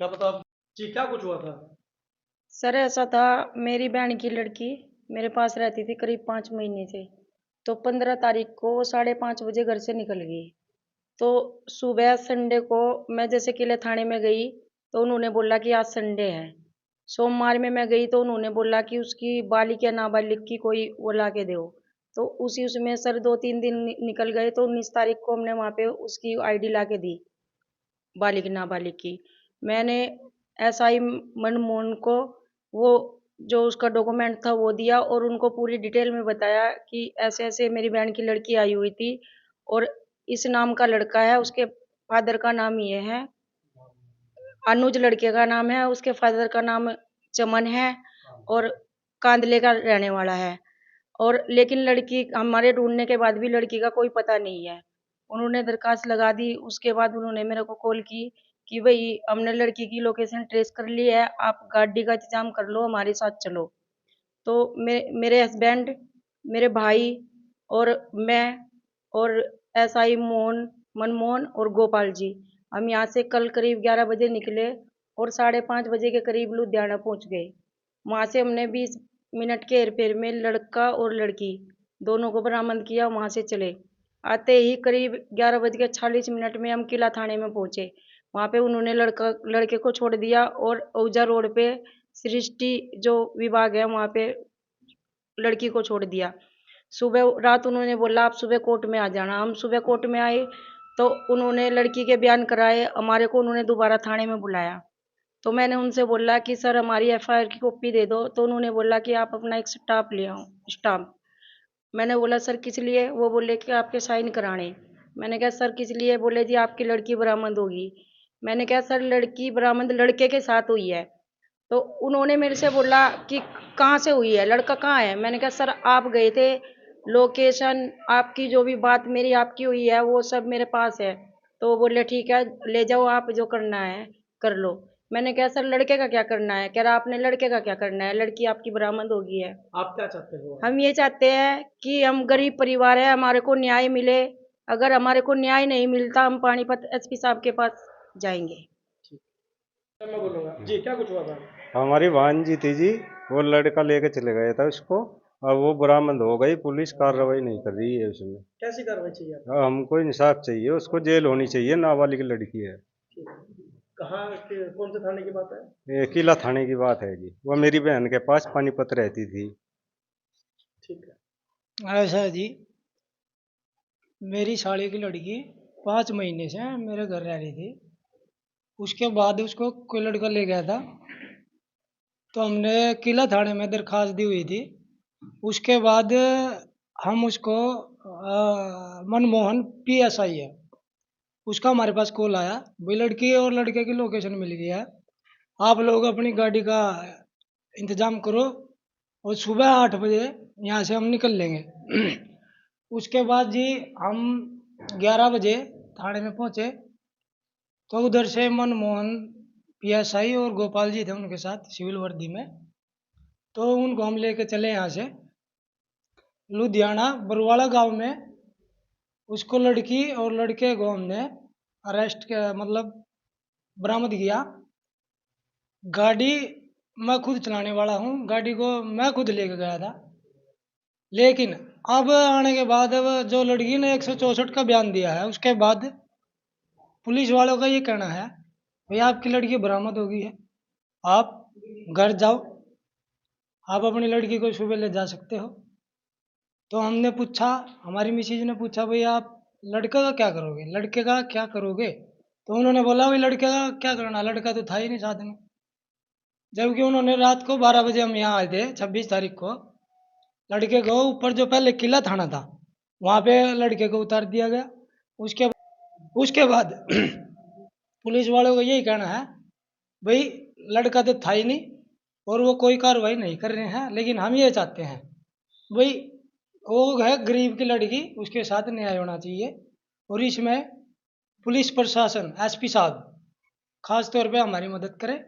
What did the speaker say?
क्या पता आप। जी, क्या कुछ हुआ था? सर ऐसा था, मेरी बहन की लड़की मेरे पास रहती थी करीब 5 महीने से। तो 15 तारीख को वो 5:30 बजे घर से निकल गई। तो सुबह संडे को मैं जैसे किले थाने में गई, तो उन्होंने बोला कि आज संडे है। सोमवार में मैं गई तो उन्होंने बोला कि उसकी बालिक या नाबालिग की कोई वो ला के दो। तो उसी उसमें सर 2-3 दिन निकल गए, तो 19 तारीख को हमने वहाँ पे उसकी आईडी ला के दी, बालिग नाबालिग की। मैंने एसआई मनमोहन को वो जो उसका डॉक्यूमेंट था वो दिया, और उनको पूरी डिटेल में बताया कि ऐसे ऐसे मेरी बहन की लड़की आई हुई थी, और इस नाम का लड़का है, उसके फादर का नाम ये है अनुज, लड़के का नाम है, उसके फादर का नाम चमन है, और कांदले का रहने वाला है। और लेकिन लड़की हमारे ढूंढने के बाद भी लड़की का कोई पता नहीं है। उन्होंने दरखास्त लगा दी, उसके बाद उन्होंने मेरे को कॉल की कि भाई हमने लड़की की लोकेशन ट्रेस कर ली है, आप गाड़ी का इंतजाम कर लो, हमारे साथ चलो। तो मेरे हस्बैंड, मेरे भाई और मैं और एसआई मनमोहन और गोपाल जी, हम यहाँ से कल करीब 11 बजे निकले, और 5:30 बजे के करीब लुधियाना पहुँच गए। वहाँ से हमने 20 मिनट के हेरफेर में लड़का और लड़की दोनों को बरामद किया, वहाँ से चले। आते ही करीब 11:40 में हम किला थाने में पहुँचे। वहाँ पे उन्होंने लड़के को छोड़ दिया, और ओझा रोड पे सृष्टि जो विभाग है वहाँ पे लड़की को छोड़ दिया। सुबह रात उन्होंने बोला आप सुबह कोर्ट में आ जाना। हम सुबह कोर्ट में आए, तो उन्होंने लड़की के बयान कराए, हमारे को उन्होंने दोबारा थाने में बुलाया। तो मैंने उनसे बोला कि सर हमारी एफआईआर की कॉपी दे दो। तो उन्होंने बोला कि आप अपना एक स्टाफ ले आओ, स्टाम्प। मैंने बोला सर किस लिए? वो बोले कि आपके साइन कराने। मैंने कहा सर किस लिए? बोले जी आपकी लड़की बरामद होगी। मैंने कहा सर लड़की बरामद लड़के के साथ हुई है। तो उन्होंने मेरे से बोला कि कहाँ से हुई है, लड़का कहाँ है? मैंने कहा सर आप गए थे, लोकेशन आपकी जो भी बात मेरी आपकी हुई है वो सब मेरे पास है। तो वो बोले ठीक है, ले जाओ, आप जो करना है कर लो। मैंने कहा सर लड़के का क्या करना है? कह रहा आपने लड़के का क्या करना है, लड़की आपकी बरामद हो गई है। आप क्या चाहते हो? हम ये चाहते हैं कि हम गरीब परिवार है, हमारे को न्याय मिले। अगर हमारे को न्याय नहीं मिलता हम पानीपत एसपी साहब के पास जाएंगे। ठीक है, मैं बोलूँगा। जी, क्या कुछ हुआ था? हमारी भांजी थी जी। वो लड़का लेके चले गया था उसको। और वो बरामद हो गई। पुलिस कार्रवाई नहीं कर रही है उसमें। कैसी कार्रवाई चाहिए आपको? हमको इंसाफ चाहिए, उसको जेल होनी चाहिए। नाबालिग लड़की है। ठीक है। कहाँ के कौन से थाने की बात है? ये किला थाने की बात है जी। वो मेरी बहन के पास पानीपत रहती थी। ठीक है। ऐसा है जी, मेरी साली की लड़की 5 महीने से मेरे घर रह रही थी। उसके बाद उसको कोई लड़का ले गया था, तो हमने किला थाने में दरखास्त दी हुई थी। उसके बाद हम उसको मनमोहन पीएसआई है, उसका हमारे पास कॉल आया, भाई लड़की और लड़के की लोकेशन मिल गई है, आप लोग अपनी गाड़ी का इंतजाम करो और सुबह 8 बजे यहाँ से हम निकल लेंगे। उसके बाद जी हम 11 बजे थाने में पहुँचे, तो उधर से मनमोहन पीएसआई और गोपाल जी थे उनके साथ सिविल वर्दी में। तो उनको हम लेके चले यहाँ से लुधियाना बरवाड़ा गांव में। उसको लड़की और लड़के को हमने अरेस्ट किया, मतलब बरामद किया। गाड़ी मैं खुद चलाने वाला हूँ, गाड़ी को मैं खुद लेके गया था। लेकिन अब आने के बाद अब जो लड़की ने 164 का बयान दिया है, उसके बाद पुलिस वालों का ये कहना है भाई आपकी लड़की बरामद हो गई है, आप घर जाओ, आप अपनी लड़की को सुबह ले जा सकते हो। तो हमने पूछा, हमारी मिसेज ने पूछा भाई आप लड़के का क्या करोगे, लड़के का क्या करोगे? तो उन्होंने बोला भाई लड़के का क्या करना, लड़का तो था ही नहीं साथ में। जबकि उन्होंने रात को 12 बजे हम यहाँ आए थे 26 तारीख को, लड़के को ऊपर जो पहले किला थाना था वहाँ पे लड़के को उतार दिया गया। उसके उसके बाद पुलिस वालों को यही कहना है भाई लड़का तो था ही नहीं और वो कोई कार्रवाई नहीं कर रहे हैं। लेकिन हम ये चाहते हैं भाई वो है गरीब की लड़की, उसके साथ न्याय होना चाहिए। और इसमें पुलिस प्रशासन एसपी साहब खास तौर पे हमारी मदद करें।